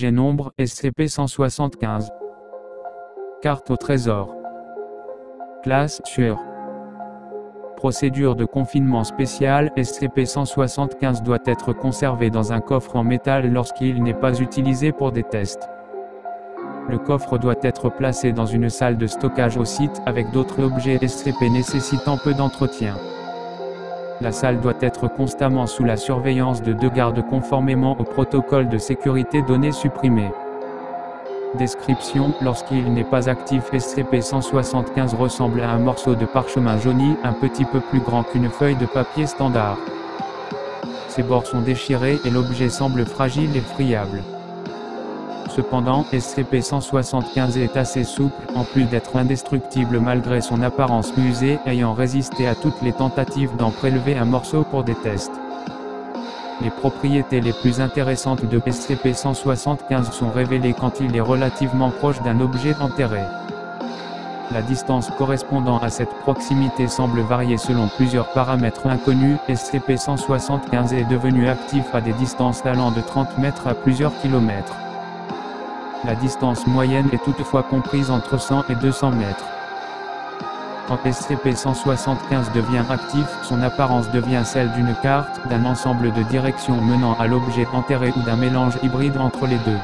objet nombre, SCP-175. Carte au trésor. Classe sûre. Procédure de confinement spéciale, SCP-175 doit être conservé dans un coffre en métal lorsqu'il n'est pas utilisé pour des tests. Le coffre doit être placé dans une salle de stockage au site, avec d'autres objets SCP nécessitant peu d'entretien. La salle doit être constamment sous la surveillance de 2 gardes conformément au protocole de sécurité données supprimé. Description: lorsqu'il n'est pas actif, SCP-175 ressemble à un morceau de parchemin jauni, un petit peu plus grand qu'une feuille de papier standard. Ses bords sont déchirés et l'objet semble fragile et friable. Cependant, SCP-175 est assez souple, en plus d'être indestructible malgré son apparence usée, ayant résisté à toutes les tentatives d'en prélever un morceau pour des tests. Les propriétés les plus intéressantes de SCP-175 sont révélées quand il est relativement proche d'un objet enterré. La distance correspondant à cette proximité semble varier selon plusieurs paramètres inconnus. SCP-175 est devenu actif à des distances allant de 30 mètres à plusieurs kilomètres. La distance moyenne est toutefois comprise entre 100 et 200 mètres. Quand SCP-175 devient actif, son apparence devient celle d'une carte, d'un ensemble de directions menant à l'objet enterré ou d'un mélange hybride entre les deux.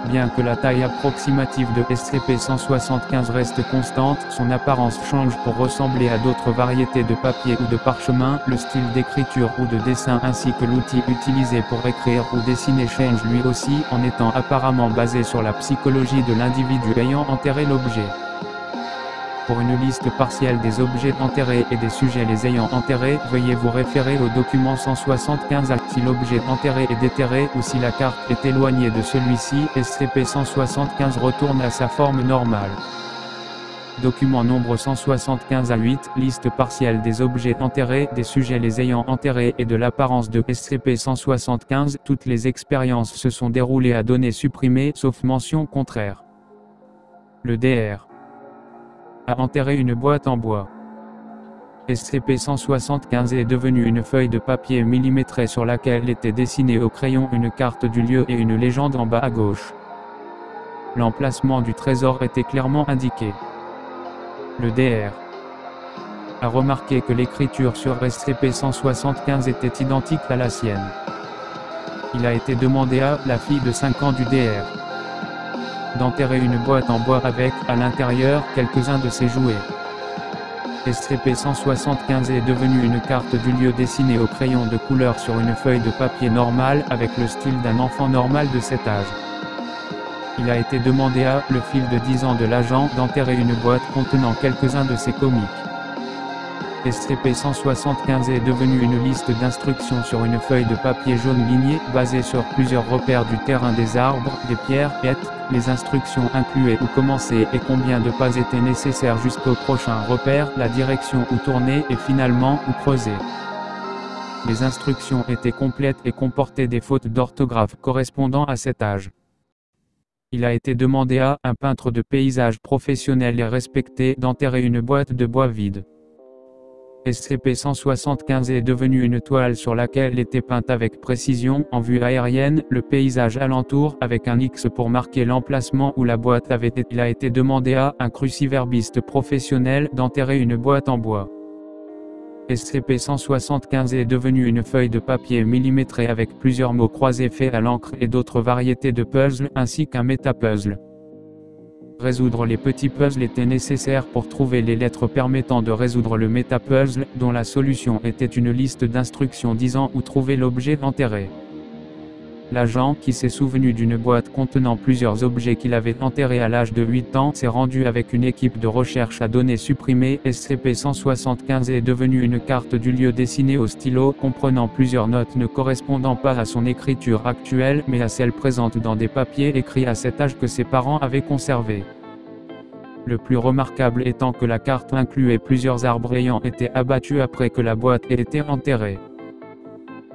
Bien que la taille approximative de SCP-175 reste constante, son apparence change pour ressembler à d'autres variétés de papier ou de parchemin. Le style d'écriture ou de dessin ainsi que l'outil utilisé pour écrire ou dessiner change lui aussi, en étant apparemment basé sur la psychologie de l'individu ayant enterré l'objet. Pour une liste partielle des objets enterrés et des sujets les ayant enterrés, veuillez vous référer au document 175 A. Si l'objet enterré est déterré ou si la carte est éloignée de celui-ci, SCP-175 retourne à sa forme normale. Document nombre 175 A8, liste partielle des objets enterrés, des sujets les ayant enterrés et de l'apparence de SCP-175. Toutes les expériences se sont déroulées à données supprimées, sauf mention contraire. Le DR a enterré une boîte en bois. SCP-175 est devenu une feuille de papier millimétrée sur laquelle était dessinée au crayon une carte du lieu et une légende en bas à gauche. L'emplacement du trésor était clairement indiqué. Le DR a remarqué que l'écriture sur SCP-175 était identique à la sienne. Il a été demandé à la fille de 5 ans du DR d'enterrer une boîte en bois avec, à l'intérieur, quelques-uns de ses jouets. SCP-175 est devenu une carte du lieu dessinée au crayon de couleur sur une feuille de papier normale, avec le style d'un enfant normal de cet âge. Il a été demandé à, le fil de 10 ans de l'agent, d'enterrer une boîte contenant quelques-uns de ses comics. SCP-175 est devenu une liste d'instructions sur une feuille de papier jaune ligné, basée sur plusieurs repères du terrain, des arbres, des pierres, hêtres. Les instructions incluaient où commencer et combien de pas étaient nécessaires jusqu'au prochain repère, la direction où tourner et finalement où creuser. Les instructions étaient complètes et comportaient des fautes d'orthographe correspondant à cet âge. Il a été demandé à un peintre de paysage professionnel et respecté d'enterrer une boîte de bois vide. SCP-175 est devenu une toile sur laquelle était peinte avec précision, en vue aérienne, le paysage alentour, avec un X pour marquer l'emplacement où la boîte avait été. Il a été demandé à un cruciverbiste professionnel d'enterrer une boîte en bois. SCP-175 est devenu une feuille de papier millimétrée avec plusieurs mots croisés faits à l'encre et d'autres variétés de puzzles, ainsi qu'un métapuzzle. Résoudre les petits puzzles était nécessaire pour trouver les lettres permettant de résoudre le métapuzzle, dont la solution était une liste d'instructions disant où trouver l'objet enterré. L'agent, qui s'est souvenu d'une boîte contenant plusieurs objets qu'il avait enterrés à l'âge de 8 ans, s'est rendu avec une équipe de recherche à données supprimées. SCP-175 est devenu une carte du lieu dessinée au stylo, comprenant plusieurs notes ne correspondant pas à son écriture actuelle, mais à celles présentes dans des papiers écrits à cet âge que ses parents avaient conservés. Le plus remarquable étant que la carte incluait plusieurs arbres ayant été abattus après que la boîte ait été enterrée.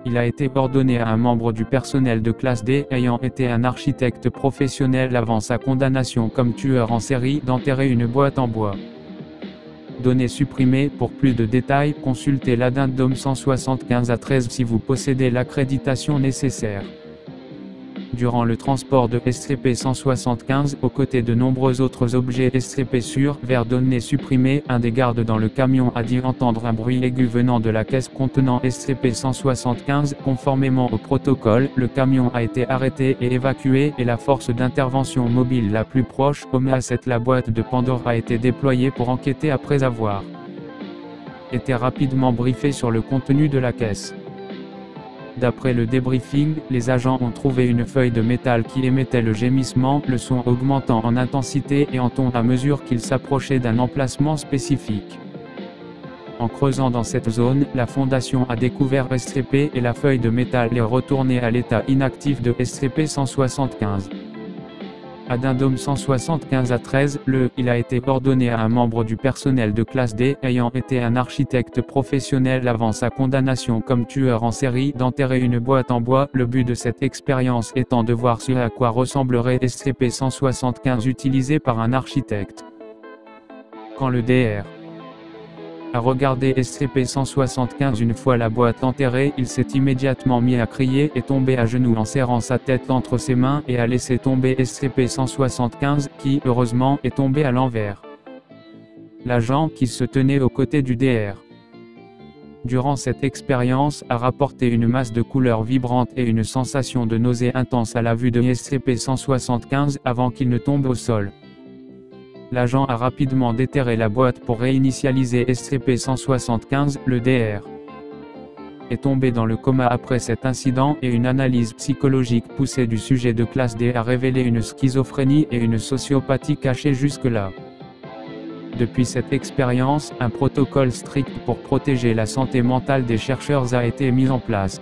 Il a été ordonné à un membre du personnel de classe D, ayant été un architecte professionnel avant sa condamnation comme tueur en série, d'enterrer une boîte en bois. Données supprimées. Pour plus de détails, consultez l'addendum 175 à 13 si vous possédez l'accréditation nécessaire. durant le transport de SCP-175, aux côtés de nombreux autres objets SCP sûrs, vers données supprimées, un des gardes dans le camion a dit entendre un bruit aigu venant de la caisse contenant SCP-175. Conformément au protocole, le camion a été arrêté et évacué, et la force d'intervention mobile la plus proche, OMA-7, la boîte de Pandore, a été déployée pour enquêter après avoir été rapidement briefé sur le contenu de la caisse. D'après le débriefing, les agents ont trouvé une feuille de métal qui émettait le gémissement, le son augmentant en intensité et en ton à mesure qu'il s'approchait d'un emplacement spécifique. En creusant dans cette zone, la Fondation a découvert SCP et la feuille de métal est retournée à l'état inactif de SCP-175. Addendum 175 à 13, il a été ordonné à un membre du personnel de classe D, ayant été un architecte professionnel avant sa condamnation comme tueur en série, d'enterrer une boîte en bois, le but de cette expérience étant de voir ce à quoi ressemblerait SCP-175 utilisé par un architecte. Quand le Dr. a regardé SCP-175 une fois la boîte enterrée, il s'est immédiatement mis à crier, est tombé à genoux en serrant sa tête entre ses mains et a laissé tomber SCP-175, qui, heureusement, est tombé à l'envers. L'agent qui se tenait aux côtés du Dr. durant cette expérience, a rapporté une masse de couleurs vibrantes et une sensation de nausée intense à la vue de SCP-175 avant qu'il ne tombe au sol. L'agent a rapidement déterré la boîte pour réinitialiser SCP-175, le Dr. est tombé dans le coma après cet incident et une analyse psychologique poussée du sujet de classe D a révélé une schizophrénie et une sociopathie cachées jusque-là. Depuis cette expérience, un protocole strict pour protéger la santé mentale des chercheurs a été mis en place.